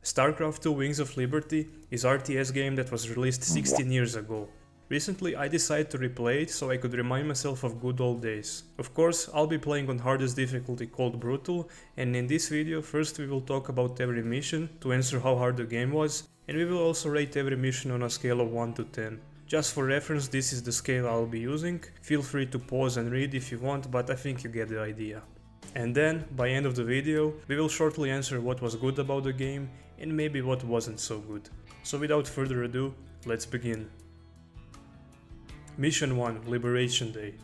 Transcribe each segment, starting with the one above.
Starcraft 2 Wings of Liberty is RTS game that was released 16 years ago. Recently I decided to replay it so I could remind myself of good old days. Of course, I'll be playing on hardest difficulty called Brutal, and in this video first we will talk about every mission to answer how hard the game was, and we will also rate every mission on a scale of 1 to 10. Just for reference, this is the scale I'll be using. Feel free to pause and read if you want, but I think you get the idea. And then, by end of the video, we will shortly answer what was good about the game and maybe what wasn't so good. So without further ado, let's begin. Mission 1, Liberation Day.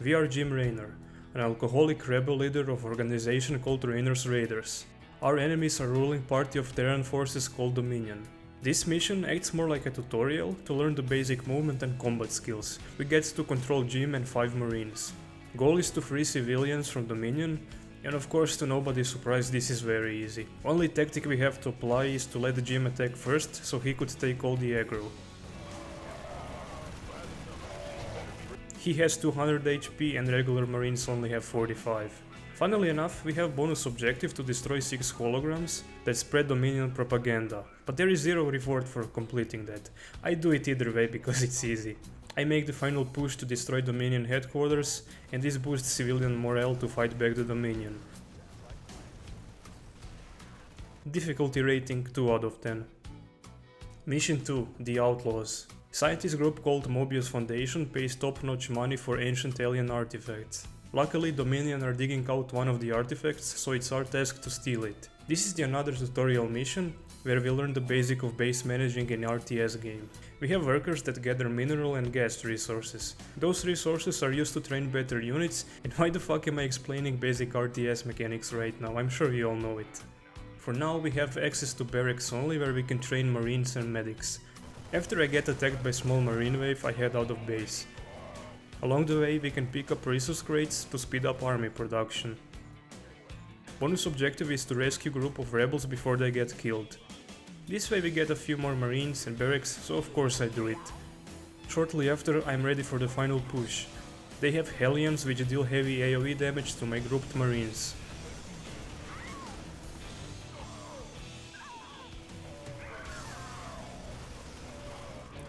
We are Jim Raynor, an alcoholic rebel leader of organization called Raynor's Raiders. Our enemies are ruling party of Terran forces called Dominion. This mission acts more like a tutorial to learn the basic movement and combat skills. We get to control Jim and 5 marines. Goal is to free civilians from Dominion, and of course to nobody's surprise this is very easy. Only tactic we have to apply is to let Jim attack first so he could take all the aggro. He has 200 HP and regular marines only have 45. Funnily enough, we have bonus objective to destroy 6 holograms that spread Dominion propaganda, but there is zero reward for completing that. I do it either way because it's easy. I make the final push to destroy Dominion headquarters, and this boosts civilian morale to fight back the Dominion. Difficulty rating 2 out of 10. Mission 2, The Outlaws. Scientist group called Mobius Foundation pays top-notch money for ancient alien artifacts. Luckily, Dominion are digging out one of the artifacts, so it's our task to steal it. This is the another tutorial mission, where we learn the basic of base managing in RTS game. We have workers that gather mineral and gas resources. Those resources are used to train better units, and why the fuck am I explaining basic RTS mechanics right now? I'm sure you all know it. For now we have access to barracks only, where we can train marines and medics. After I get attacked by small marine wave, I head out of base. Along the way we can pick up resource crates to speed up army production. Bonus objective is to rescue group of rebels before they get killed. This way we get a few more marines and barracks, so of course I do it. Shortly after I'm ready for the final push. They have Hellions which deal heavy AoE damage to my grouped marines.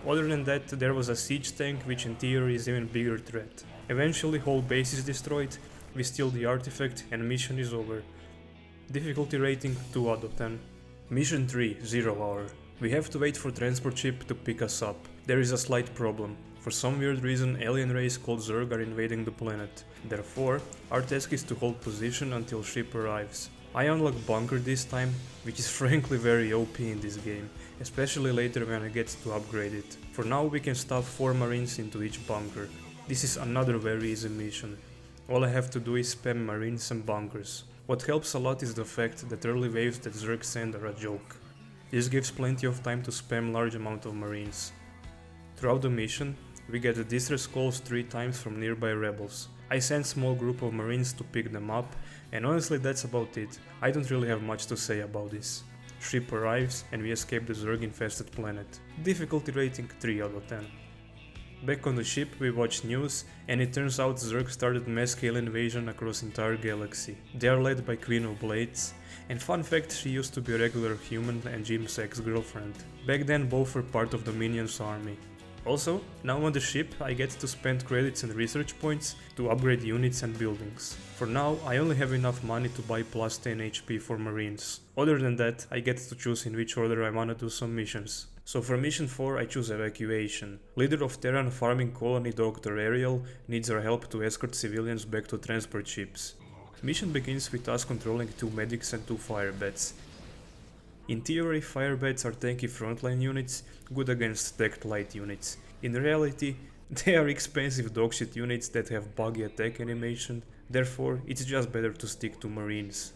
Other than that, there was a siege tank which in theory is even bigger threat. Eventually whole base is destroyed, we steal the artifact and mission is over. Difficulty rating 2 out of 10. Mission 3, 0 hour. We have to wait for transport ship to pick us up. There is a slight problem. For some weird reason alien race called Zerg are invading the planet. Therefore, our task is to hold position until ship arrives. I unlock bunker this time, which is frankly very OP in this game, especially later when I get to upgrade it. For now we can stuff 4 marines into each bunker. This is another very easy mission. All I have to do is spam marines and bunkers. What helps a lot is the fact that early waves that Zerg send are a joke. This gives plenty of time to spam large amount of marines. Throughout the mission, we get the distress calls 3 times from nearby rebels. I send small group of marines to pick them up, and honestly that's about it. I don't really have much to say about this. Ship arrives and we escape the Zerg infested planet. Difficulty rating 3 out of 10. Back on the ship we watch news, and it turns out Zerg started mass scale invasion across entire galaxy. They are led by Queen of Blades, and fun fact, she used to be a regular human and Jim's ex-girlfriend. Back then both were part of Dominion's army. Also, now on the ship I get to spend credits and research points to upgrade units and buildings. For now I only have enough money to buy plus 10 HP for marines. Other than that, I get to choose in which order I wanna do some missions. So for mission 4 I choose evacuation. Leader of Terran farming colony Dr. Ariel needs our help to escort civilians back to transport ships. Mission begins with us controlling 2 medics and 2 firebats. In theory, firebats are tanky frontline units, good against stacked light units. In reality, they are expensive dogshit units that have buggy attack animation, therefore it's just better to stick to marines.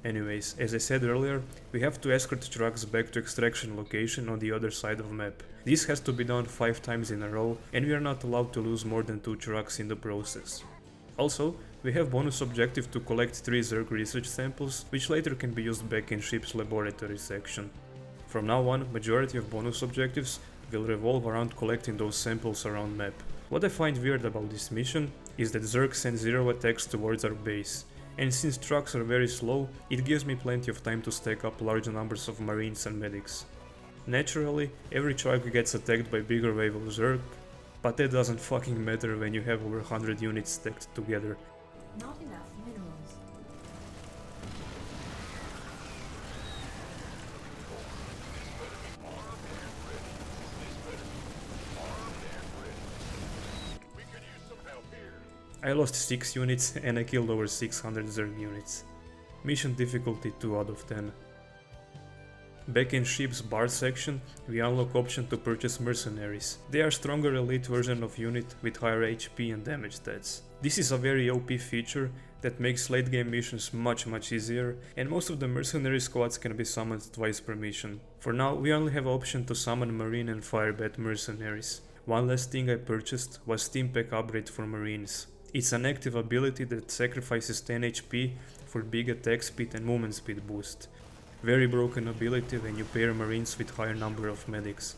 Anyways, as I said earlier, we have to escort trucks back to extraction location on the other side of map. This has to be done 5 times in a row, and we are not allowed to lose more than 2 trucks in the process. Also, we have bonus objective to collect 3 Zerg research samples, which later can be used back in ship's laboratory section. From now on, majority of bonus objectives will revolve around collecting those samples around map. What I find weird about this mission is that Zerg send 0 attacks towards our base, and since trucks are very slow, it gives me plenty of time to stack up large numbers of marines and medics. Naturally, every truck gets attacked by bigger wave of Zerg, but that doesn't fucking matter when you have over 100 units stacked together. Not enough minerals. I lost 6 units and I killed over 600 Zerg units. Mission difficulty 2 out of 10. Back in ship's bar section, we unlock option to purchase mercenaries. They are stronger elite version of unit with higher HP and damage stats. This is a very OP feature that makes late game missions much easier, and most of the mercenary squads can be summoned twice per mission. For now, we only have option to summon marine and firebat mercenaries. One last thing I purchased was Steam Pack upgrade for marines. It's an active ability that sacrifices 10 HP for big attack speed and movement speed boost. Very broken ability when you pair marines with higher number of medics.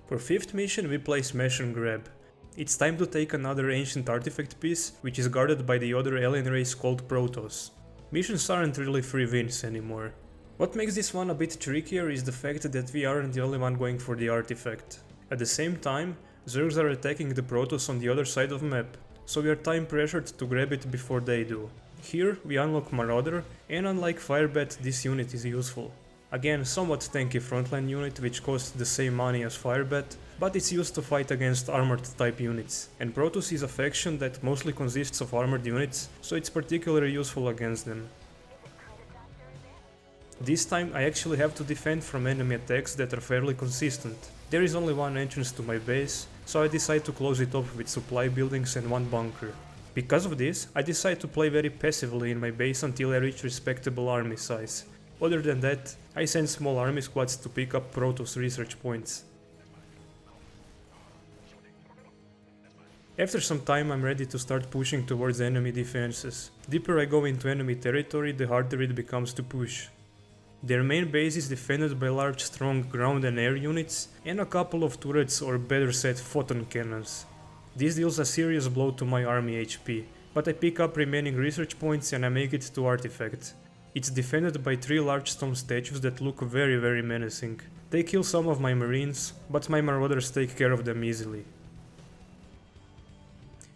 For 5th mission we play Smash and Grab. It's time to take another ancient artifact piece, which is guarded by the other alien race called Protoss. Missions aren't really free wins anymore. What makes this one a bit trickier is the fact that we aren't the only one going for the artifact. At the same time, Zergs are attacking the Protoss on the other side of map, so we are time pressured to grab it before they do. Here we unlock Marauder, and unlike Firebat, this unit is useful. Again, somewhat tanky frontline unit which costs the same money as Firebat, but it's used to fight against armored type units, and Protoss is a faction that mostly consists of armored units, so it's particularly useful against them. This time I actually have to defend from enemy attacks that are fairly consistent. There is only one entrance to my base, so I decide to close it off with supply buildings and one bunker. Because of this, I decide to play very passively in my base until I reach respectable army size. Other than that, I send small army squads to pick up Protoss research points. After some time I'm ready to start pushing towards enemy defenses. Deeper I go into enemy territory, the harder it becomes to push. Their main base is defended by large strong ground and air units and a couple of turrets or better said photon cannons. This deals a serious blow to my army HP, but I pick up remaining research points and I make it to artifact. It's defended by 3 large stone statues that look very menacing. They kill some of my marines, but my marauders take care of them easily.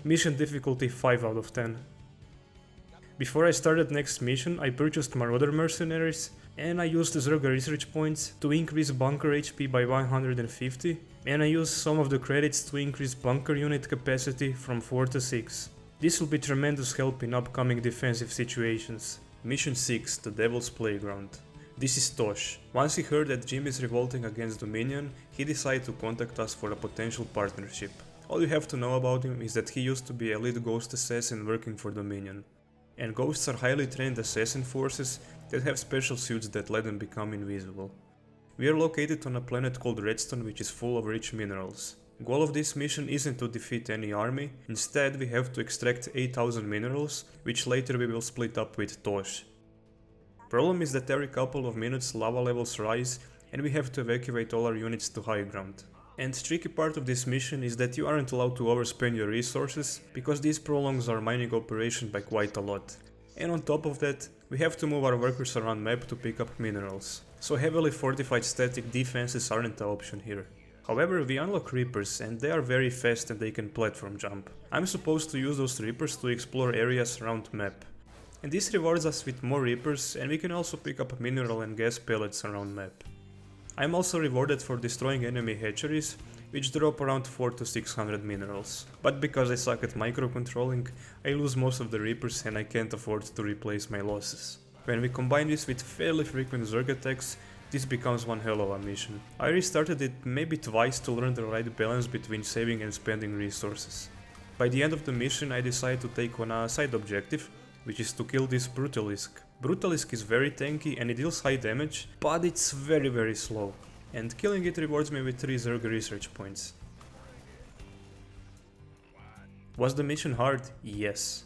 Mission difficulty 5 out of 10. Before I started next mission, I purchased Marauder mercenaries, and I used Zerg research points to increase bunker HP by 150, and I used some of the credits to increase bunker unit capacity from 4 to 6. This will be tremendous help in upcoming defensive situations. Mission 6, the Devil's Playground. This is Tosh. Once he heard that Jim is revolting against Dominion, he decided to contact us for a potential partnership. All you have to know about him is that he used to be a lead ghost assassin working for Dominion. And ghosts are highly trained assassin forces that have special suits that let them become invisible. We are located on a planet called Redstone, which is full of rich minerals. Goal of this mission isn't to defeat any army, instead we have to extract 8000 minerals, which later we will split up with Tosh. Problem is that every couple of minutes lava levels rise and we have to evacuate all our units to high ground. And the tricky part of this mission is that you aren't allowed to overspend your resources, because this prolongs our mining operation by quite a lot. And on top of that, we have to move our workers around map to pick up minerals, so heavily fortified static defenses aren't an option here. However, we unlock Reapers and they are very fast and they can platform jump. I'm supposed to use those Reapers to explore areas around map. And this rewards us with more Reapers, and we can also pick up mineral and gas pellets around map. I'm also rewarded for destroying enemy hatcheries, which drop around 400 to 600 minerals. But because I suck at microcontrolling, I lose most of the Reapers and I can't afford to replace my losses. When we combine this with fairly frequent Zerg attacks, this becomes one hell of a mission. I restarted it maybe twice to learn the right balance between saving and spending resources. By the end of the mission I decided to take on a side objective, which is to kill this Brutalisk. Brutalisk is very tanky and it deals high damage, but it's very slow. And killing it rewards me with 3 Zerg research points. Was the mission hard? Yes.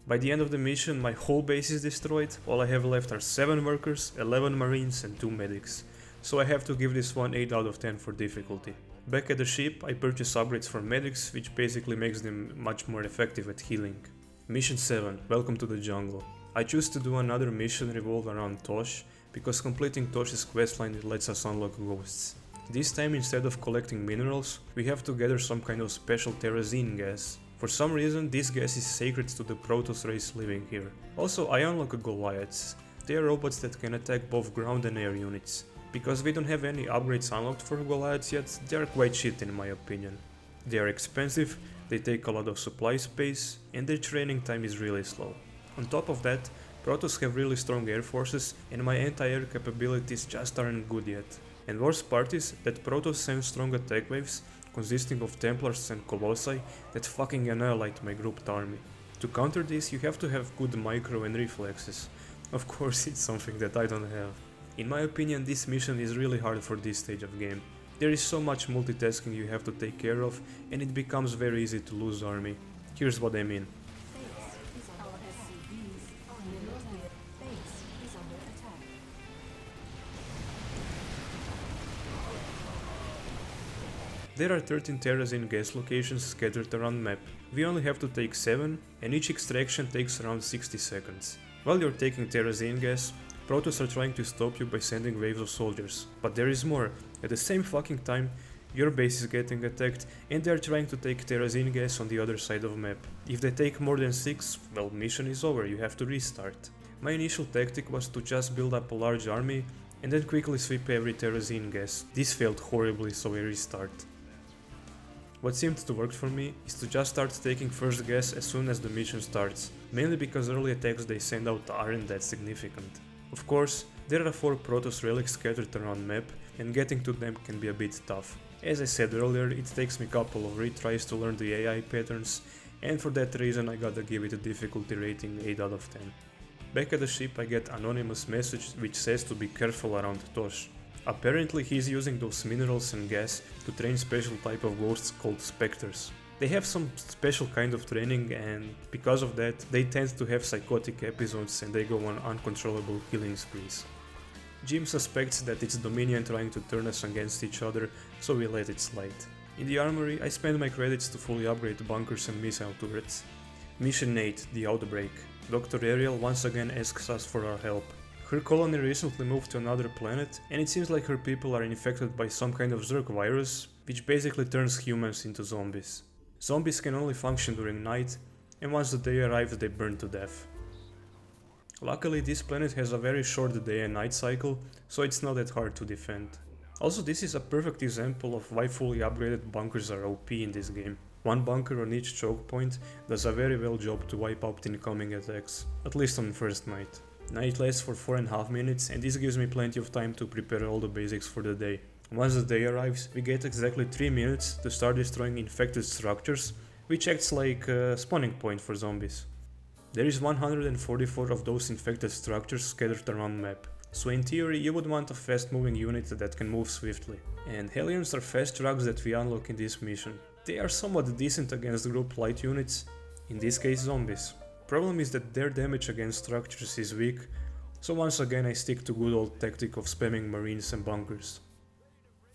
By the end of the mission my whole base is destroyed, all I have left are 7 workers, 11 marines and 2 medics. So I have to give this one 8 out of 10 for difficulty. Back at the ship I purchase upgrades for medics, which basically makes them much more effective at healing. Mission 7, Welcome to the Jungle. I choose to do another mission revolved around Tosh, because completing Tosh's questline lets us unlock ghosts. This time, instead of collecting minerals, we have to gather some kind of special terrazine gas. For some reason, this gas is sacred to the Protoss race living here. Also, I unlock Goliaths. They are robots that can attack both ground and air units. Because we don't have any upgrades unlocked for Goliaths yet, they are quite shit in my opinion. They are expensive, they take a lot of supply space, and their training time is really slow. On top of that, Protoss have really strong air forces, and my anti-air capabilities just aren't good yet. And worst part is that Protoss sends strong attack waves, consisting of Templars and Colossi, that fucking annihilate my grouped army. To counter this, you have to have good micro and reflexes. Of course, it's something that I don't have. In my opinion, this mission is really hard for this stage of game. There is so much multitasking you have to take care of, and it becomes very easy to lose army. Here's what I mean. There are 13 terrazine gas locations scattered around map. We only have to take 7, and each extraction takes around 60 seconds. While you're taking terrazine gas, Protoss are trying to stop you by sending waves of soldiers. But there is more. At the same fucking time, your base is getting attacked, and they are trying to take terrazine gas on the other side of map. If they take more than 6, well, mission is over, you have to restart. My initial tactic was to just build up a large army, and then quickly sweep every terrazine gas. This failed horribly, so I restart. What seemed to work for me is to just start taking first gas as soon as the mission starts, mainly because early attacks they send out aren't that significant. Of course, there are 4 Protoss relics scattered around map, and getting to them can be a bit tough. As I said earlier, it takes me a couple of retries to learn the AI patterns, and for that reason I gotta give it a difficulty rating 8 out of 10. Back at the ship I get anonymous message which says to be careful around Tosh. Apparently he's using those minerals and gas to train special type of ghosts called specters. They have some special kind of training, and because of that they tend to have psychotic episodes and they go on uncontrollable killing sprees. Jim suspects that it's Dominion trying to turn us against each other, so we let it slide. In the armory I spend my credits to fully upgrade bunkers and missile turrets. Mission 8, the Outbreak. Dr. Ariel once again asks us for our help. Her colony recently moved to another planet, and it seems like her people are infected by some kind of Zerg virus, which basically turns humans into zombies. Zombies can only function during night, and once the day arrives they burn to death. Luckily this planet has a very short day and night cycle, so it's not that hard to defend. Also, this is a perfect example of why fully upgraded bunkers are OP in this game. One bunker on each choke point does a very well job to wipe out incoming attacks, at least on first night. Night lasts for 4.5 minutes, and this gives me plenty of time to prepare all the basics for the day. Once the day arrives, we get exactly 3 minutes to start destroying infected structures, which acts like a spawning point for zombies. There is 144 of those infected structures scattered around map, so in theory you would want a fast moving unit that can move swiftly. And Hellions are fast trucks that we unlock in this mission. They are somewhat decent against group light units, in this case zombies. Problem is that their damage against structures is weak, so once again I stick to good old tactic of spamming marines and bunkers.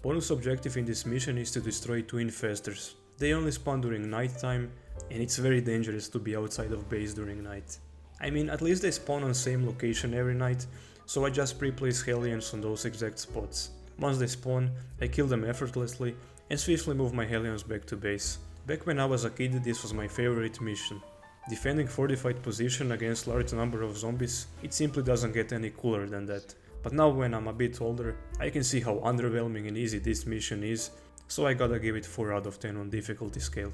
Bonus objective in this mission is to destroy 2 infestors. They only spawn during night time, and it's very dangerous to be outside of base during night. I mean, at least they spawn on same location every night, so I just pre-place Hellions on those exact spots. Once they spawn, I kill them effortlessly and swiftly move my Hellions back to base. Back when I was a kid, this was my favorite mission. Defending fortified position against large number of zombies, it simply doesn't get any cooler than that. But now when I'm a bit older, I can see how underwhelming and easy this mission is, so I gotta give it 4 out of 10 on difficulty scale.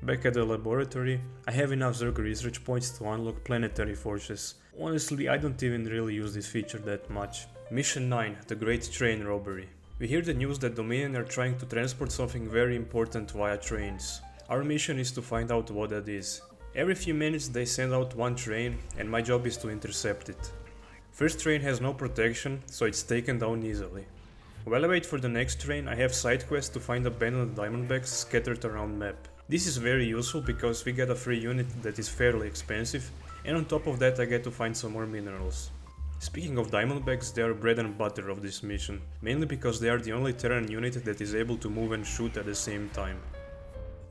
Back at the laboratory, I have enough Zerg research points to unlock planetary forces. Honestly, I don't even really use this feature that much. Mission 9, the Great Train Robbery. We hear the news that Dominion are trying to transport something very important via trains. Our mission is to find out what that is. Every few minutes they send out one train, and my job is to intercept it. First train has no protection, so it's taken down easily. While I wait for the next train, I have side quests to find abandoned diamondbacks scattered around map. This is very useful because we get a free unit that is fairly expensive, and on top of that I get to find some more minerals. Speaking of diamondbacks, they are bread and butter of this mission, mainly because they are the only Terran unit that is able to move and shoot at the same time.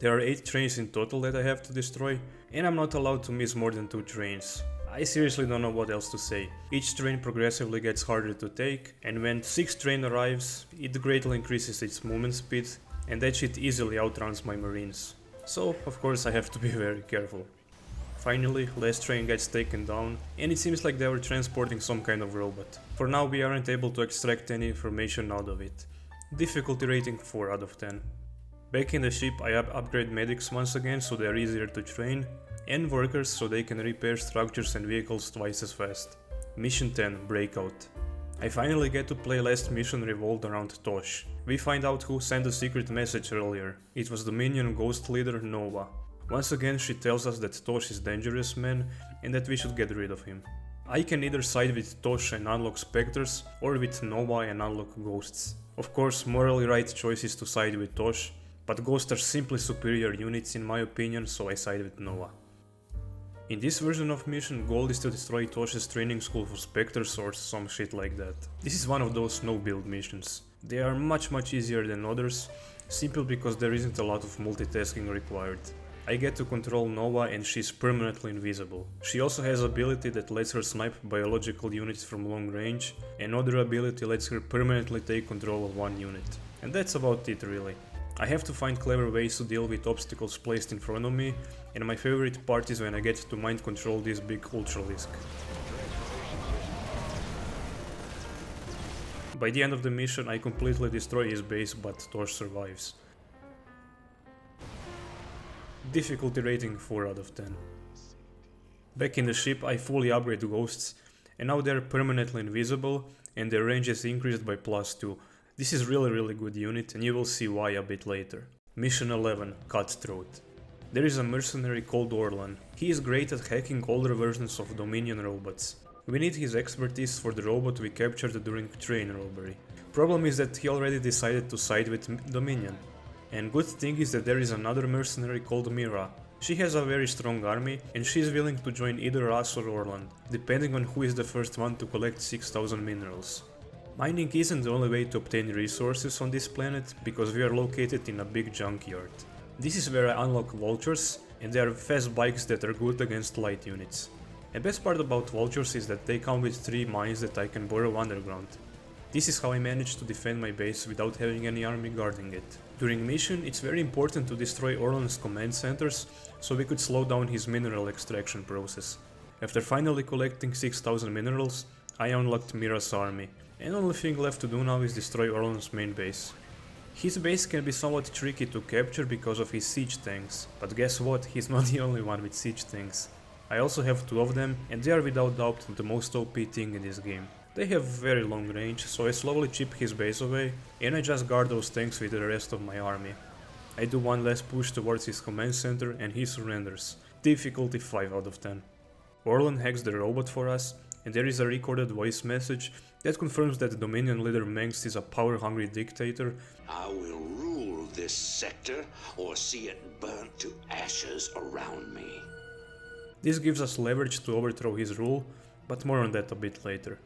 There are 8 trains in total that I have to destroy, and I'm not allowed to miss more than 2 trains. I seriously don't know what else to say. Each train progressively gets harder to take, and when 6th train arrives, it greatly increases its movement speed, and that shit easily outruns my marines. So, of course, I have to be very careful. Finally, last train gets taken down, and it seems like they were transporting some kind of robot. For now, we aren't able to extract any information out of it. Difficulty rating 4 out of 10. Back in the ship, I upgrade medics once again so they're easier to train, and workers so they can repair structures and vehicles twice as fast. Mission 10, Breakout. I finally get to play last mission revolved around Tosh. We find out who sent the secret message earlier. It was Dominion Ghost Leader Nova. Once again she tells us that Tosh is dangerous man and that we should get rid of him. I can either side with Tosh and unlock specters or with Nova and unlock ghosts. Of course, morally right choice is to side with Tosh, but ghosts are simply superior units in my opinion, so I side with Nova. In this version of mission, goal is to destroy Tosh's training school for specters or some shit like that. This is one of those no-build missions. They are much easier than others, simply because there isn't a lot of multitasking required. I get to control Nova and she's permanently invisible. She also has ability that lets her snipe biological units from long range, and other ability lets her permanently take control of one unit. And that's about it really. I have to find clever ways to deal with obstacles placed in front of me, and my favorite part is when I get to mind control this big Ultralisk. By the end of the mission I completely destroy his base, but Tosh survives. Difficulty rating 4 out of 10. Back in the ship I fully upgrade ghosts, and now they're permanently invisible and their range is increased by +2. This is really good unit and you will see why a bit later. Mission 11, Cutthroat. There is a mercenary called Orlan. He is great at hacking older versions of Dominion robots. We need his expertise for the robot we captured during train robbery. Problem is that he already decided to side with Dominion. And good thing is that there is another mercenary called Mira. She has a very strong army and she is willing to join either us or Orlan, depending on who is the first one to collect 6000 minerals. Mining isn't the only way to obtain resources on this planet, because we are located in a big junkyard. This is where I unlock vultures, and they are fast bikes that are good against light units. The best part about vultures is that they come with 3 mines that I can borrow underground. This is how I managed to defend my base without having any army guarding it. During mission, it's very important to destroy Orlan's command centers, so we could slow down his mineral extraction process. After finally collecting 6000 minerals, I unlocked Mira's army, and the only thing left to do now is destroy Orlan's main base. His base can be somewhat tricky to capture because of his siege tanks, but guess what, he's not the only one with siege tanks. I also have 2 of them, and they are without doubt the most OP thing in this game. They have very long range, so I slowly chip his base away, and I just guard those tanks with the rest of my army. I do one last push towards his command center and he surrenders. Difficulty 5 out of 10. Orlan hacks the robot for us, and there is a recorded voice message that confirms that the Dominion leader Mengst is a power-hungry dictator. I will rule this sector or see it burnt to ashes around me. This gives us leverage to overthrow his rule, but more on that a bit later.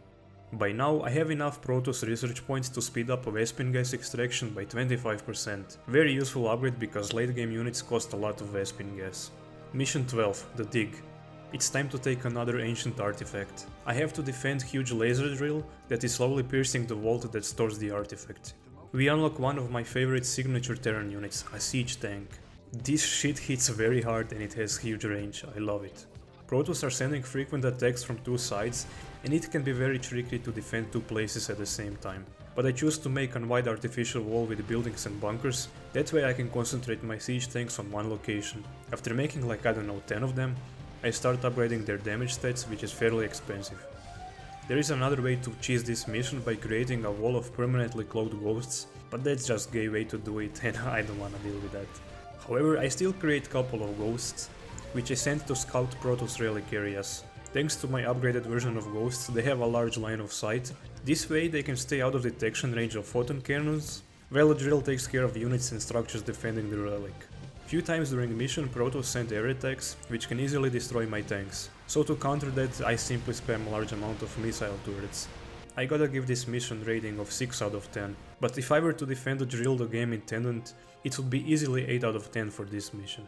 By now I have enough Protoss research points to speed up Vespin gas extraction by 25%. Very useful upgrade because late game units cost a lot of Vespin gas. Mission 12, the Dig. It's time to take another ancient artifact. I have to defend huge laser drill that is slowly piercing the vault that stores the artifact. We unlock one of my favorite signature Terran units, a siege tank. This shit hits very hard and it has huge range, I love it. Protoss are sending frequent attacks from 2 sides, and it can be very tricky to defend 2 places at the same time. But I choose to make a wide artificial wall with buildings and bunkers, that way I can concentrate my siege tanks on one location. After making like I don't know 10 of them, I start upgrading their damage stats, which is fairly expensive. There is another way to cheese this mission by creating a wall of permanently cloaked ghosts, but that's just gay way to do it and I don't wanna deal with that. However, I still create couple of ghosts, which I send to scout Protoss relic areas. Thanks to my upgraded version of ghosts, they have a large line of sight. This way they can stay out of detection range of photon cannons, while the drill takes care of units and structures defending the relic. Few times during the mission Protoss sent air attacks, which can easily destroy my tanks. So to counter that I simply spam a large amount of missile turrets. I gotta give this mission rating of 6 out of 10, but if I were to defend the drill the game intended, it would be easily 8 out of 10 for this mission.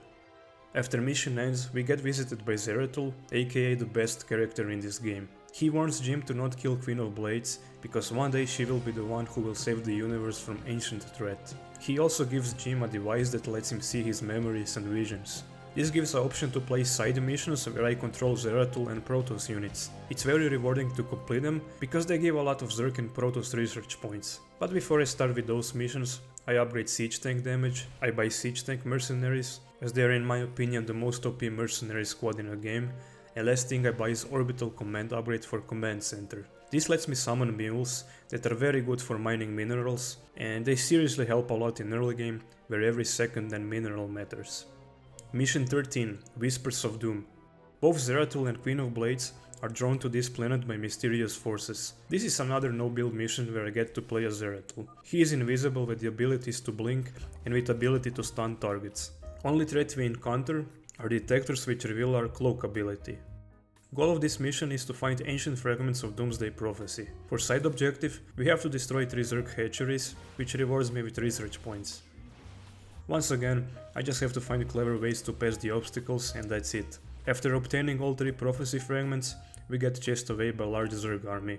After mission ends, we get visited by Zeratul, aka the best character in this game. He warns Jim to not kill Queen of Blades, because one day she will be the one who will save the universe from ancient threat. He also gives Jim a device that lets him see his memories and visions. This gives an option to play side missions where I control Zeratul and Protoss units. It's very rewarding to complete them, because they give a lot of Zerg and Protoss research points. But before I start with those missions, I upgrade siege tank damage, I buy siege tank mercenaries, as they are in my opinion the most OP mercenary squad in the game, and last thing I buy is orbital command upgrade for command center. This lets me summon mules that are very good for mining minerals, and they seriously help a lot in early game, where every second and mineral matters. Mission 13, Whispers of Doom. Both Zeratul and Queen of Blades are drawn to this planet by mysterious forces. This is another no-build mission where I get to play as Zeratul. He is invisible with the abilities to blink and with ability to stun targets. Only threat we encounter are detectors which reveal our cloak ability. Goal of this mission is to find ancient fragments of Doomsday Prophecy. For side objective, we have to destroy 3 Zerg hatcheries, which rewards me with research points. Once again, I just have to find clever ways to pass the obstacles and that's it. After obtaining all 3 prophecy fragments, we get chased away by a large Zerg army.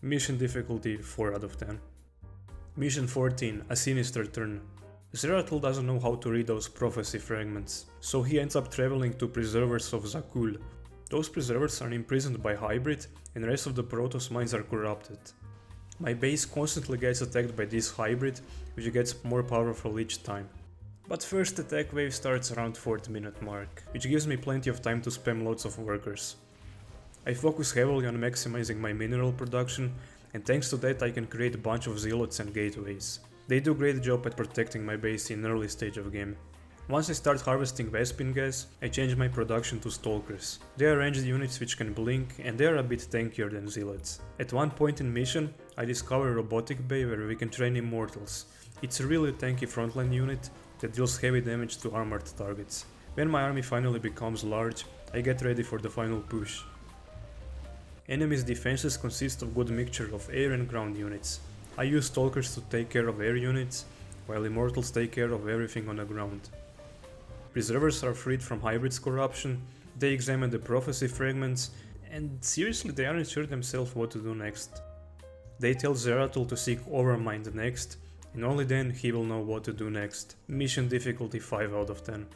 Mission difficulty 4 out of 10. Mission 14, A Sinister Turn. Zeratul doesn't know how to read those prophecy fragments, so he ends up traveling to preservers of Zakul. Those preservers are imprisoned by Hybrid and the rest of the Protoss mines are corrupted. My base constantly gets attacked by this Hybrid, which gets more powerful each time. But first attack wave starts around 4th minute mark, which gives me plenty of time to spam lots of workers. I focus heavily on maximizing my mineral production, and thanks to that I can create a bunch of zealots and gateways. They do a great job at protecting my base in early stage of game. Once I start harvesting Vespin gas, I change my production to Stalkers. They are ranged units which can blink, and they are a bit tankier than zealots. At one point in mission, I discover a robotic bay where we can train immortals. It's a really tanky frontline unit that deals heavy damage to armored targets. When my army finally becomes large, I get ready for the final push. Enemy's defenses consist of good mixture of air and ground units. I use Stalkers to take care of air units, while Immortals take care of everything on the ground. Preservers are freed from Hybrid's corruption, they examine the prophecy fragments, and seriously they aren't sure themselves what to do next. They tell Zeratul to seek Overmind next, and only then he will know what to do next. Mission difficulty 5 out of 10.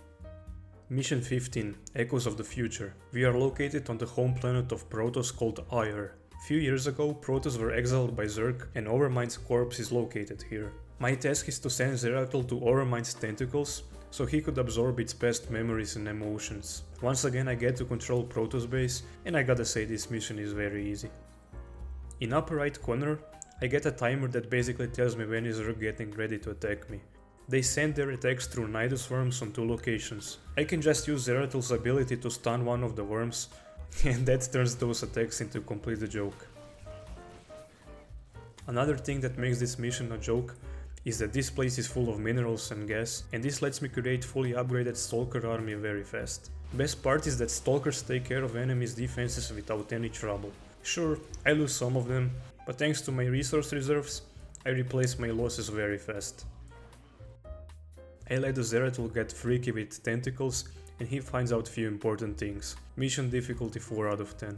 Mission 15, Echoes of the Future. We are located on the home planet of Protoss called Ire. Few years ago, Protoss were exiled by Zerg and Overmind's corpse is located here. My task is to send Zeratul to Overmind's tentacles, so he could absorb its past memories and emotions. Once again I get to control Protoss base, and I gotta say this mission is very easy. In upper right corner, I get a timer that basically tells me when is Zerg getting ready to attack me. They send their attacks through Nidus worms on 2 locations. I can just use Zeratul's ability to stun one of the worms, and that turns those attacks into complete joke. Another thing that makes this mission a joke is that this place is full of minerals and gas, and this lets me create fully upgraded Stalker army very fast. Best part is that Stalkers take care of enemies' defenses without any trouble. Sure, I lose some of them, but thanks to my resource reserves, I replace my losses very fast. I let the Zeratul get freaky with tentacles, and he finds out few important things. Mission difficulty 4 out of 10.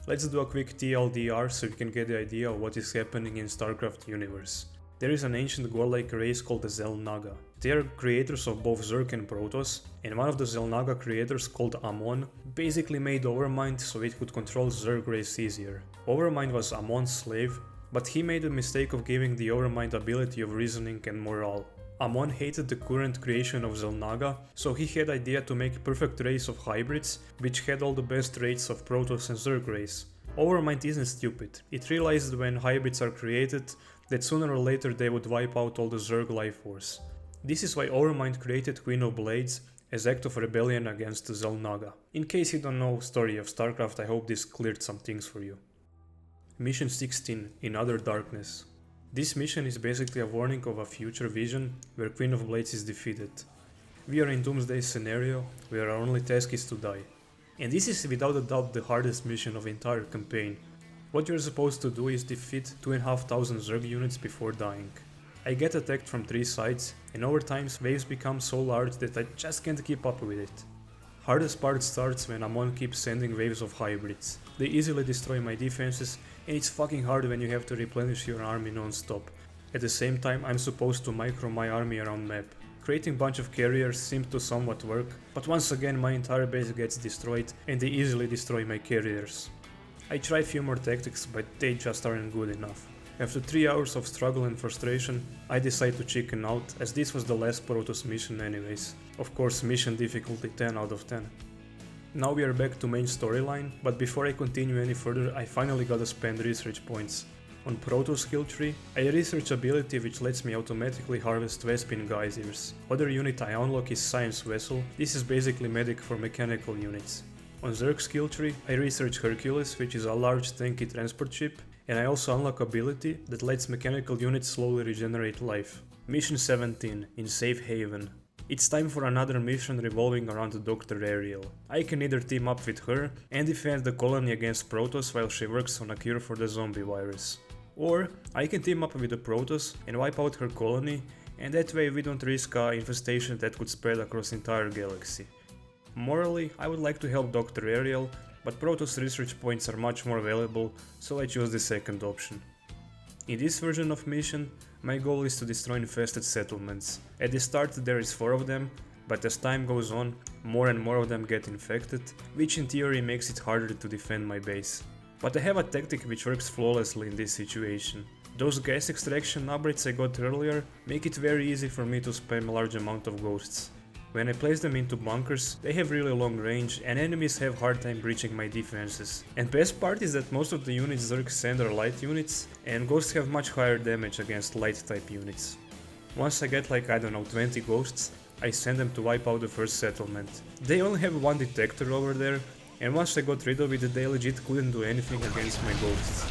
Let's do a quick TLDR so you can get the idea of what is happening in Starcraft universe. There is an ancient godlike race called the Xel'Naga. They are creators of both Zerg and Protoss, and one of the Xel'Naga creators called Amon basically made Overmind so it could control Zerg race easier. Overmind was Amon's slave, but he made the mistake of giving the Overmind ability of reasoning and morale. Amon hated the current creation of Xel'Naga, so he had idea to make perfect race of hybrids, which had all the best traits of Protoss and Zerg race. Overmind isn't stupid. It realized when hybrids are created that sooner or later they would wipe out all the Zerg life force. This is why Overmind created Queen of Blades as act of rebellion against the Xel'Naga. In case you don't know story of Starcraft, I hope this cleared some things for you. Mission 16, In Utter Darkness. This mission is basically a warning of a future vision where Queen of Blades is defeated. We are in Doomsday scenario where our only task is to die. And this is without a doubt the hardest mission of entire campaign. What you're supposed to do is defeat 2,500 Zerg units before dying. I get attacked from 3 sides, and over time waves become so large that I just can't keep up with it. Hardest part starts when Amon keeps sending waves of hybrids. They easily destroy my defenses, and it's fucking hard when you have to replenish your army non-stop. At the same time, I'm supposed to micro my army around map. Creating bunch of carriers seemed to somewhat work, but once again my entire base gets destroyed and they easily destroy my carriers. I try few more tactics, but they just aren't good enough. After 3 hours of struggle and frustration, I decide to chicken out, as this was the last Protoss mission anyways. Of course, mission difficulty 10 out of 10. Now we are back to main storyline, but before I continue any further, I finally gotta spend research points. On Protoss skill tree, I research ability which lets me automatically harvest Vespin geysers. Other unit I unlock is Science Vessel, this is basically medic for mechanical units. On Zerg skill tree, I research Hercules, which is a large tanky transport ship, and I also unlock ability that lets mechanical units slowly regenerate life. Mission 17, in Safe Haven. It's time for another mission revolving around Dr. Ariel. I can either team up with her and defend the colony against Protoss while she works on a cure for the zombie virus. Or I can team up with the Protoss and wipe out her colony, and that way we don't risk a infestation that could spread across entire galaxy. Morally, I would like to help Dr. Ariel, but Protoss research points are much more valuable, so I chose the second option. In this version of mission, my goal is to destroy infested settlements. At the start there is 4 of them, but as time goes on, more and more of them get infected, which in theory makes it harder to defend my base. But I have a tactic which works flawlessly in this situation. Those gas extraction upgrades I got earlier make it very easy for me to spam a large amount of ghosts. When I place them into bunkers, they have really long range and enemies have hard time breaching my defenses. And best part is that most of the units Zerg send are light units, and ghosts have much higher damage against light type units. Once I get like, I don't know, 20 ghosts, I send them to wipe out the first settlement. They only have 1 detector over there, and once I got rid of it, they legit couldn't do anything against my ghosts.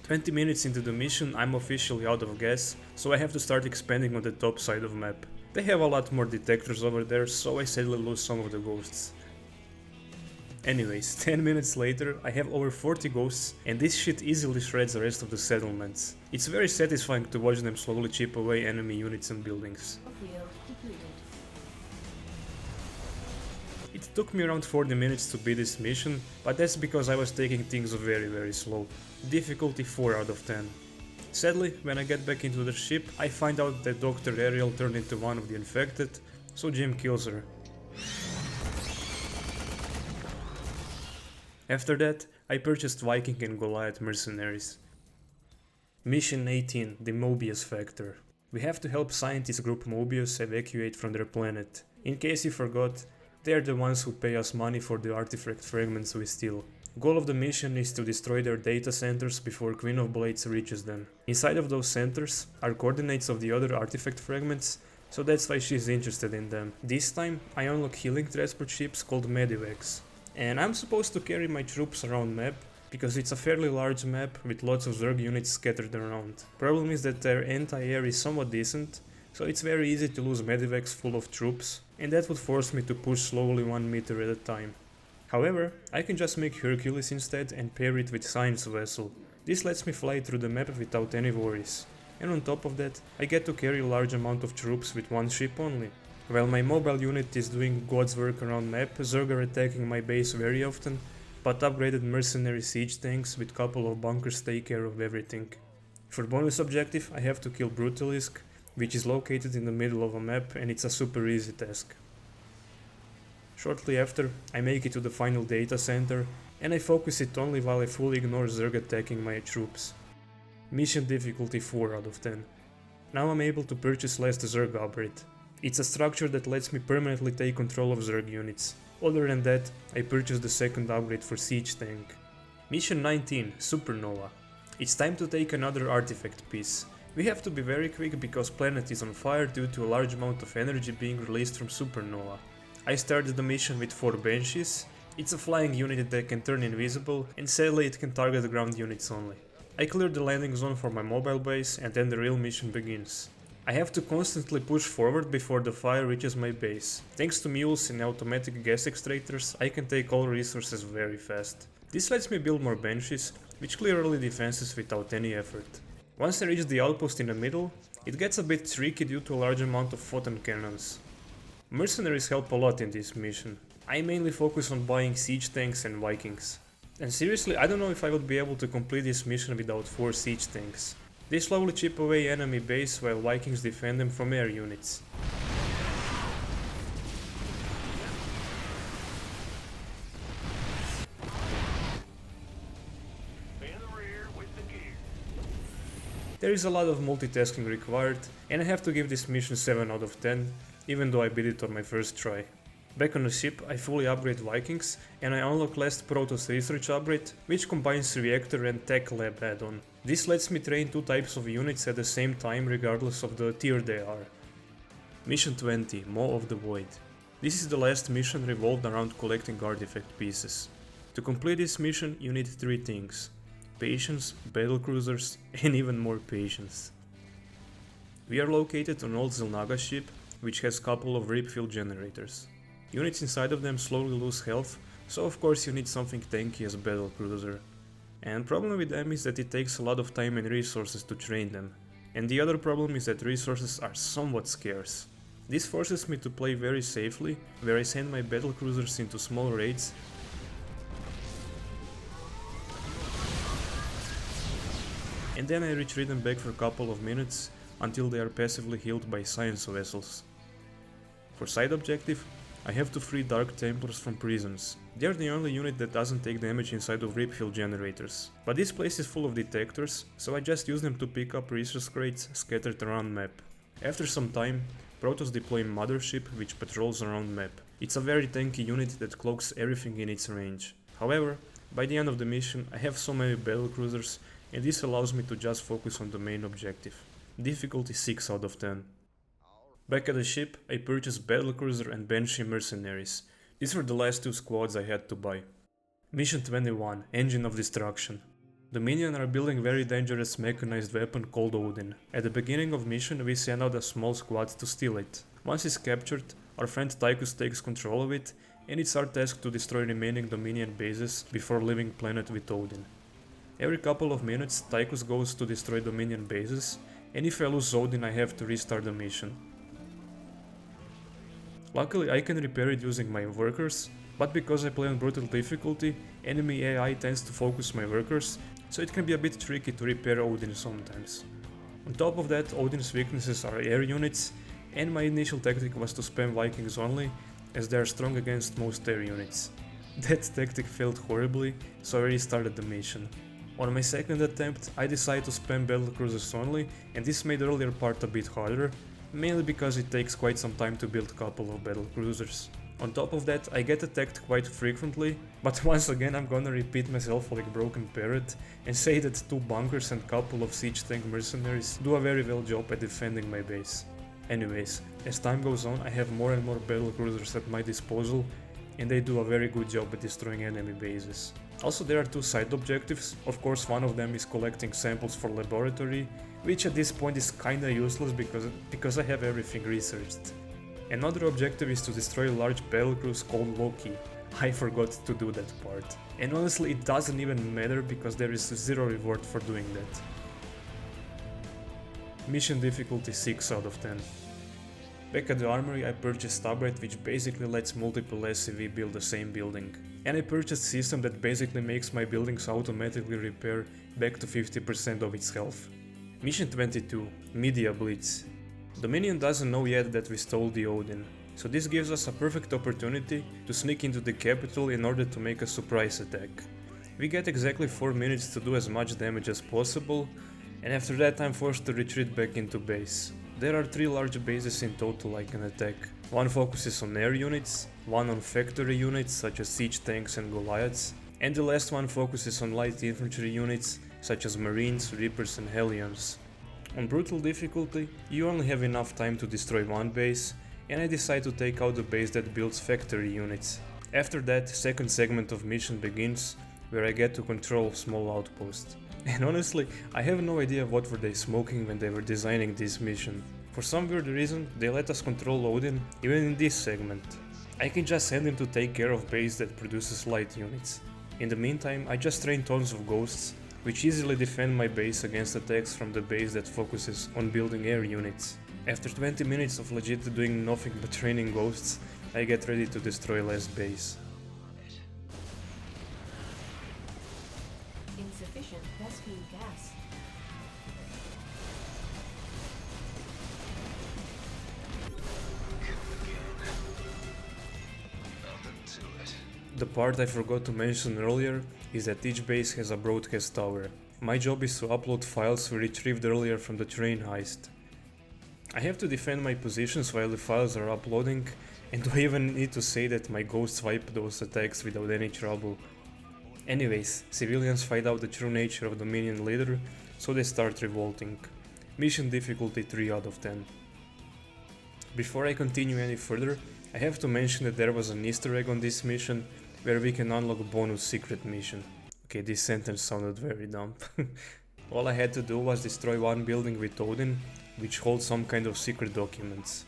20 minutes into the mission, I'm officially out of gas, so I have to start expanding on the top side of map. They have a lot more detectors over there, so I sadly lose some of the ghosts. Anyways, 10 minutes later, I have over 40 ghosts, and this shit easily shreds the rest of the settlements. It's very satisfying to watch them slowly chip away enemy units and buildings. Field completed. It took me around 40 minutes to beat this mission, but that's because I was taking things very slow. Difficulty 4 out of 10. Sadly, when I get back into the ship, I find out that Dr. Ariel turned into one of the infected, so Jim kills her. After that, I purchased Viking and Goliath mercenaries. Mission 18, the Mobius Factor. We have to help scientist group Mobius evacuate from their planet. In case you forgot, they are the ones who pay us money for the artifact fragments we steal. Goal of the mission is to destroy their data centers before Queen of Blades reaches them. Inside of those centers are coordinates of the other artifact fragments, so that's why she's interested in them. This time I unlock healing transport ships called Medivacs. And I'm supposed to carry my troops around map, because it's a fairly large map with lots of Zerg units scattered around. Problem is that their anti-air is somewhat decent, so it's very easy to lose Medivacs full of troops, and that would force me to push slowly 1 meter at a time. However, I can just make Hercules instead and pair it with Science Vessel. This lets me fly through the map without any worries. And on top of that, I get to carry a large amount of troops with 1 ship only. While my mobile unit is doing God's work around map, Zerg are attacking my base very often, but upgraded mercenary siege tanks with couple of bunkers take care of everything. For bonus objective, I have to kill Brutalisk, which is located in the middle of a map, and it's a super easy task. Shortly after, I make it to the final data center, and I focus it only while I fully ignore Zerg attacking my troops. Mission difficulty 4 out of 10. Now I'm able to purchase last Zerg upgrade. It's a structure that lets me permanently take control of Zerg units. Other than that, I purchased the second upgrade for Siege Tank. Mission 19, Supernova. It's time to take another artifact piece. We have to be very quick because planet is on fire due to a large amount of energy being released from Supernova. I started the mission with 4 Banshees. It's a flying unit that can turn invisible, and sadly it can target ground units only. I cleared the landing zone for my mobile base, and then the real mission begins. I have to constantly push forward before the fire reaches my base. Thanks to mules and automatic gas extractors, I can take all resources very fast. This lets me build more benches, which clear early defenses without any effort. Once I reach the outpost in the middle, it gets a bit tricky due to a large amount of photon cannons. Mercenaries help a lot in this mission. I mainly focus on buying siege tanks and Vikings. And seriously, I don't know if I would be able to complete this mission without 4 siege tanks. They slowly chip away enemy base while Vikings defend them from air units. There is a lot of multitasking required, and I have to give this mission 7 out of 10, even though I beat it on my first try. Back on the ship, I fully upgrade Vikings, and I unlock last Protoss research upgrade, which combines reactor and tech lab add-on. This lets me train 2 types of units at the same time regardless of the tier they are. Mission 20, Maw of the Void. This is the last mission revolved around collecting artifact pieces. To complete this mission, you need 3 things: patience, battlecruisers, and even more patience. We are located on old Zelnaga ship, which has couple of refill generators. Units inside of them slowly lose health, so of course you need something tanky as battlecruiser. And problem with them is that it takes a lot of time and resources to train them. And the other problem is that resources are somewhat scarce. This forces me to play very safely, where I send my battlecruisers into small raids and then I retreat them back for a couple of minutes until they are passively healed by science vessels. For side objective, I have to free Dark Templars from prisons. They are the only unit that doesn't take damage inside of refill generators. But this place is full of detectors, so I just use them to pick up resource crates scattered around map. After some time, Protoss deploy Mothership, which patrols around map. It's a very tanky unit that cloaks everything in its range. However, by the end of the mission I have so many battlecruisers, and this allows me to just focus on the main objective. Difficulty 6 out of 10. Back at the ship, I purchased Battlecruiser and Banshee mercenaries. These were the last 2 squads I had to buy. Mission 21, Engine of Destruction. The minions are building very dangerous mechanized weapon called Odin. At the beginning of mission we send out a small squad to steal it. Once it's captured, our friend Tychus takes control of it, and it's our task to destroy remaining Dominion bases before leaving planet with Odin. Every couple of minutes Tychus goes to destroy Dominion bases, and if I lose Odin I have to restart the mission. Luckily I can repair it using my workers, but because I play on brutal difficulty, enemy AI tends to focus my workers, so it can be a bit tricky to repair Odin sometimes. On top of that, Odin's weaknesses are air units, and my initial tactic was to spam Vikings only, as they are strong against most air units. That tactic failed horribly, so I restarted the mission. On my second attempt, I decided to spam battlecruisers only, and this made the earlier part a bit harder, mainly because it takes quite some time to build a couple of battlecruisers. On top of that, I get attacked quite frequently, but once again I'm gonna repeat myself like broken parrot and say that 2 bunkers and couple of siege tank mercenaries do a very well job at defending my base. Anyways, as time goes on I have more and more battlecruisers at my disposal, and they do a very good job at destroying enemy bases. Also there are 2 side objectives. Of course one of them is collecting samples for laboratory, which at this point is kinda useless because I have everything researched. Another objective is to destroy a large battlecruise called Loki. I forgot to do that part. And honestly it doesn't even matter because there is 0 reward for doing that. Mission difficulty 6 out of 10. Back at the armory I purchased upgrade, which basically lets multiple SCV build the same building. And I purchased system that basically makes my buildings automatically repair back to 50% of its health. Mission 22, Media Blitz. Dominion doesn't know yet that we stole the Odin, so this gives us a perfect opportunity to sneak into the capital in order to make a surprise attack. We get exactly 4 minutes to do as much damage as possible, and after that I'm forced to retreat back into base. There are 3 large bases in total I can attack. One focuses on air units, one on factory units such as siege tanks and Goliaths, and the last one focuses on light infantry units such as Marines, Reapers and Hellions. On brutal difficulty, you only have enough time to destroy one base, and I decide to take out the base that builds factory units. After that, second segment of mission begins, where I get to control small outposts. And honestly, I have no idea what were they smoking when they were designing this mission. For some weird reason, they let us control Odin even in this segment. I can just send him to take care of base that produces light units. In the meantime, I just train tons of ghosts, which easily defend my base against attacks from the base that focuses on building air units. After 20 minutes of legit doing nothing but training ghosts, I get ready to destroy last base. Insufficient rescue gas. The part I forgot to mention earlier is that each base has a broadcast tower. My job is to upload files we retrieved earlier from the train heist. I have to defend my positions while the files are uploading, and do I even need to say that my ghosts wipe those attacks without any trouble? Anyways, civilians find out the true nature of the minion leader, so they start revolting. Mission difficulty 3 out of 10. Before I continue any further, I have to mention that there was an Easter egg on this mission where we can unlock a bonus secret mission. Okay, this sentence sounded very dumb. All I had to do was destroy one building with Odin, which holds some kind of secret documents.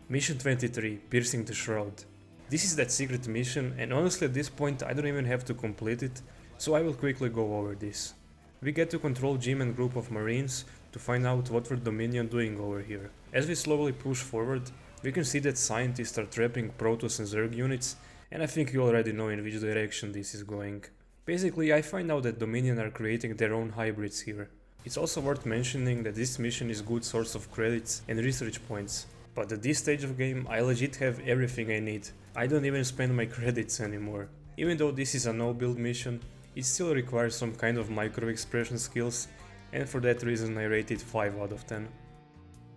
Mission 23, Piercing the Shroud. This is that secret mission, and honestly at this point I don't even have to complete it, so I will quickly go over this. We get to control Jim and group of marines to find out what were Dominion doing over here. As we slowly push forward, we can see that scientists are trapping Protoss and Zerg units, and I think you already know in which direction this is going. Basically, I find out that Dominion are creating their own hybrids here. It's also worth mentioning that this mission is good source of credits and research points, but at this stage of game I legit have everything I need. I don't even spend my credits anymore. Even though this is a no-build mission, it still requires some kind of micro-expression skills, and for that reason I rate it 5 out of 10.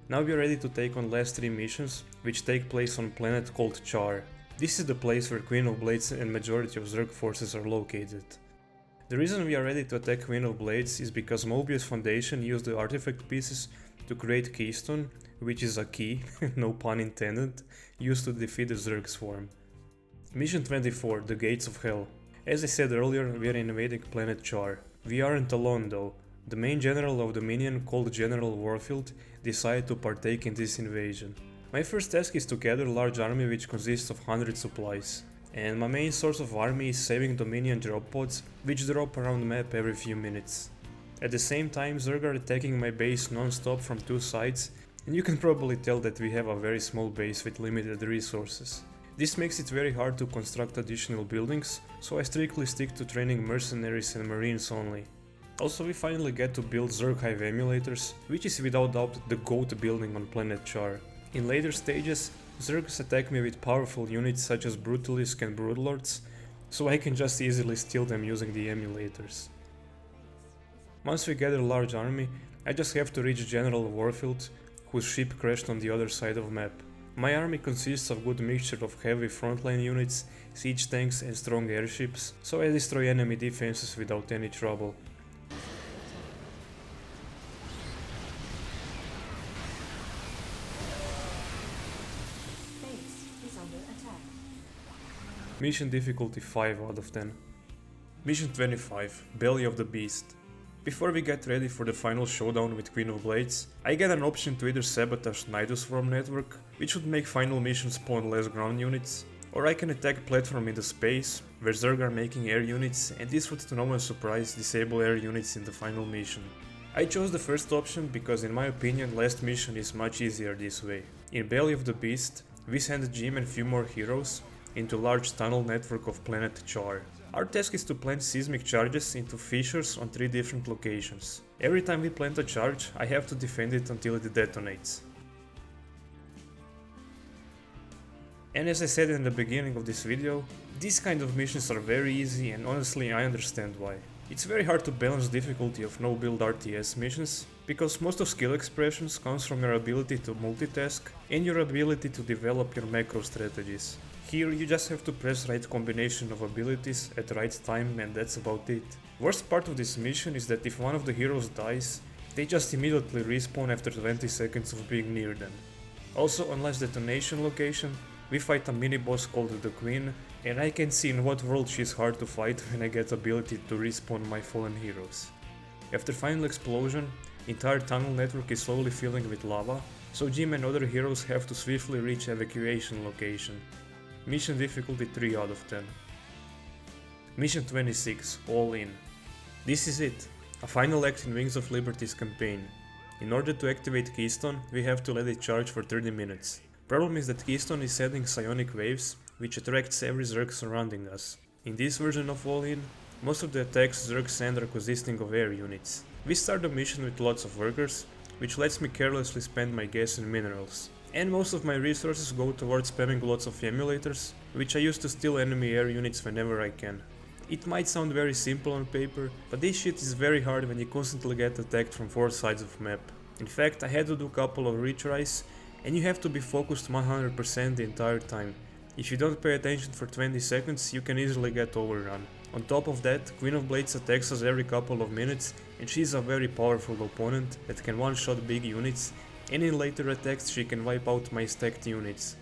Now we are ready to take on last 3 missions, which take place on a planet called Char. This is the place where Queen of Blades and majority of Zerg forces are located. The reason we are ready to attack Queen of Blades is because Mobius Foundation used the artifact pieces to create Keystone, which is a key, no pun intended, used to defeat the Zerg swarm. Mission 24, The Gates of Hell. As I said earlier, we are invading planet Char. We aren't alone though. The main general of Dominion, called General Warfield, decided to partake in this invasion. My first task is to gather a large army which consists of 100 supplies. And my main source of army is saving Dominion drop pods, which drop around the map every few minutes. At the same time, Zerg are attacking my base non-stop from 2 sides, and you can probably tell that we have a very small base with limited resources. This makes it very hard to construct additional buildings, so I strictly stick to training mercenaries and marines only. Also, we finally get to build Zerg Hive emulators, which is without doubt the GOAT building on planet Char. In later stages, Zergs attack me with powerful units such as Brutalisk and Broodlords, so I can just easily steal them using the emulators. Once we gather a large army, I just have to reach General Warfield, whose ship crashed on the other side of map. My army consists of a good mixture of heavy frontline units, siege tanks and strong airships, so I destroy enemy defenses without any trouble. Mission difficulty 5 out of 10. Mission 25, Belly of the Beast. Before we get ready for the final showdown with Queen of Blades, I get an option to either sabotage Nidus Swarm network, which would make final mission spawn less ground units, or I can attack platform in the space, where Zerg are making air units, and this would to no one's surprise disable air units in the final mission. I chose the first option because in my opinion last mission is much easier this way. In Belly of the Beast, we send Jim and few more heroes into a large tunnel network of planet Char. Our task is to plant seismic charges into fissures on 3 different locations. Every time we plant a charge, I have to defend it until it detonates. And as I said in the beginning of this video, these kind of missions are very easy and honestly I understand why. It's very hard to balance difficulty of no-build RTS missions, because most of skill expressions comes from your ability to multitask and your ability to develop your macro strategies. Here you just have to press right combination of abilities at right time and that's about it. Worst part of this mission is that if one of the heroes dies, they just immediately respawn after 20 seconds of being near them. Also, on last detonation location, we fight a mini-boss called the Queen, and I can see in what world she's hard to fight when I get ability to respawn my fallen heroes. After final explosion, entire tunnel network is slowly filling with lava, so Jim and other heroes have to swiftly reach evacuation location. Mission difficulty 3 out of 10. Mission 26, All In. This is it, a final act in Wings of Liberty's campaign. In order to activate Keystone, we have to let it charge for 30 minutes. Problem is that Keystone is sending psionic waves, which attracts every Zerg surrounding us. In this version of All In, most of the attacks Zerg send are consisting of air units. We start the mission with lots of workers, which lets me carelessly spend my gas and minerals. And most of my resources go towards spamming lots of emulators, which I use to steal enemy air units whenever I can. It might sound very simple on paper, but this shit is very hard when you constantly get attacked from 4 sides of map. In fact, I had to do a couple of retries, and you have to be focused 100% the entire time. If you don't pay attention for 20 seconds, you can easily get overrun. On top of that, Queen of Blades attacks us every couple of minutes, and she's a very powerful opponent that can one-shot big units, and in later attacks she can wipe out my stacked units.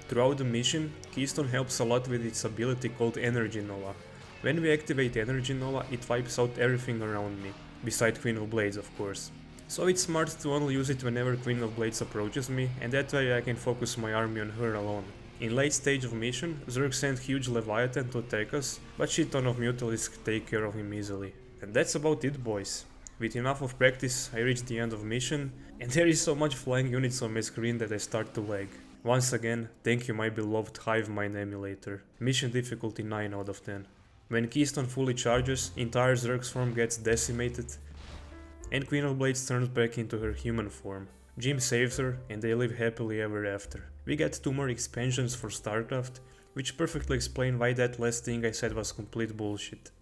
Throughout the mission, Keystone helps a lot with its ability called Energy Nova. When we activate Energy Nova, it wipes out everything around me, beside Queen of Blades of course. So it's smart to only use it whenever Queen of Blades approaches me, and that way I can focus my army on her alone. In late stage of mission, Zerg sent huge Leviathan to attack us, but shit ton of Mutalisks take care of him easily. And that's about it, boys. With enough of practice, I reached the end of mission, and there is so much flying units on my screen that I start to lag. Once again, thank you my beloved Hive Mind emulator. Mission difficulty 9 out of 10. When Keystone fully charges, entire Zerg swarm gets decimated, and Queen of Blades turns back into her human form. Jim saves her, and they live happily ever after. We get 2 more expansions for Starcraft, which perfectly explain why that last thing I said was complete bullshit.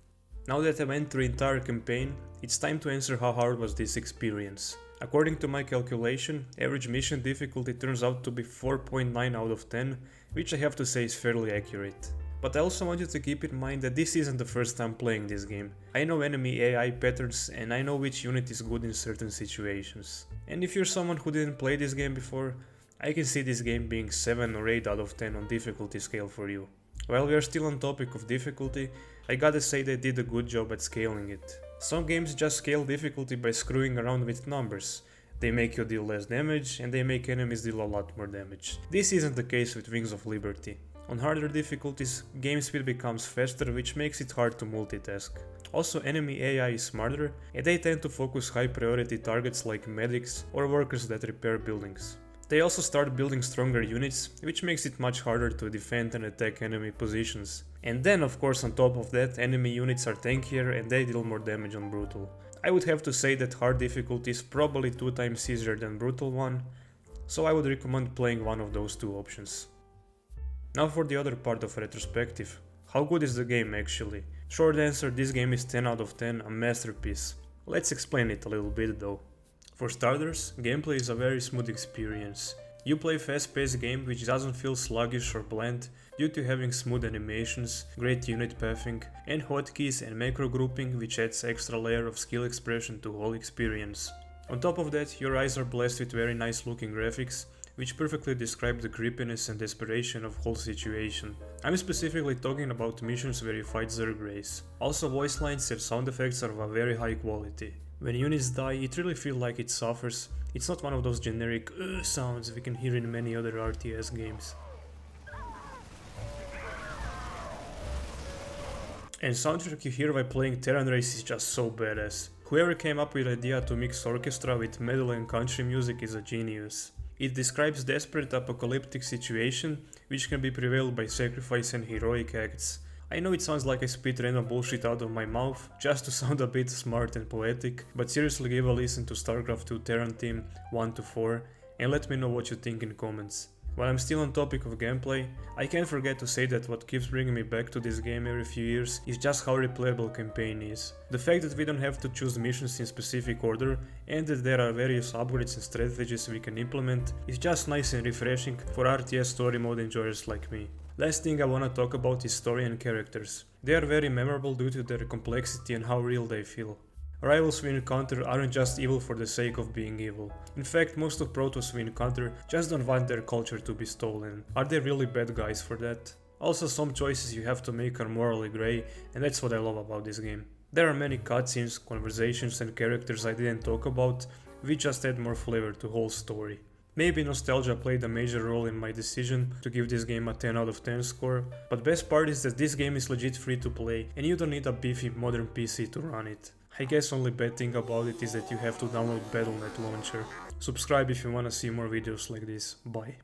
Now that I went through the entire campaign, it's time to answer how hard was this experience. According to my calculation, average mission difficulty turns out to be 4.9 out of 10, which I have to say is fairly accurate. But I also want you to keep in mind that this isn't the first time playing this game. I know enemy AI patterns and I know which unit is good in certain situations. And if you're someone who didn't play this game before, I can see this game being 7 or 8 out of 10 on difficulty scale for you. While we are still on topic of difficulty, I gotta say they did a good job at scaling it. Some games just scale difficulty by screwing around with numbers. They make you deal less damage and they make enemies deal a lot more damage. This isn't the case with Wings of Liberty. On harder difficulties, game speed becomes faster, which makes it hard to multitask. Also, enemy AI is smarter and they tend to focus high priority targets like medics or workers that repair buildings. They also start building stronger units, which makes it much harder to defend and attack enemy positions. And then of course on top of that, enemy units are tankier and they deal more damage on Brutal. I would have to say that hard difficulty is probably 2 times easier than Brutal 1, so I would recommend playing one of those 2 options. Now for the other part of Retrospective. How good is the game actually? Short answer, this game is 10 out of 10, a masterpiece. Let's explain it a little bit though. For starters, gameplay is a very smooth experience. You play a fast-paced game which doesn't feel sluggish or bland due to having smooth animations, great unit pathing, and hotkeys and macro grouping which adds extra layer of skill expression to whole experience. On top of that, your eyes are blessed with very nice looking graphics, which perfectly describe the creepiness and desperation of whole situation. I'm specifically talking about missions where you fight Zerg race. Also, voice lines and sound effects are of a very high quality. When units die, it really feels like it suffers. It's not one of those generic sounds we can hear in many other RTS games. And soundtrack you hear while playing Terran Race is just so badass. Whoever came up with the idea to mix orchestra with metal and country music is a genius. It describes desperate apocalyptic situation which can be prevailed by sacrifice and heroic acts. I know it sounds like I spit random bullshit out of my mouth just to sound a bit smart and poetic, but seriously give a listen to Starcraft 2 Terran Team 1-4 and let me know what you think in comments. While I'm still on topic of gameplay, I can't forget to say that what keeps bringing me back to this game every few years is just how replayable campaign is. The fact that we don't have to choose missions in specific order and that there are various upgrades and strategies we can implement is just nice and refreshing for RTS story mode enjoyers like me. Last thing I wanna talk about is story and characters. They are very memorable due to their complexity and how real they feel. Rivals we encounter aren't just evil for the sake of being evil. In fact, most of Protoss we encounter just don't want their culture to be stolen. Are they really bad guys for that? Also, some choices you have to make are morally grey, and that's what I love about this game. There are many cutscenes, conversations and characters I didn't talk about, which just add more flavor to whole story. Maybe nostalgia played a major role in my decision to give this game a 10 out of 10 score, but best part is that this game is legit free to play and you don't need a beefy modern PC to run it. I guess only bad thing about it is that you have to download Battle.net launcher. Subscribe if you wanna see more videos like this. Bye.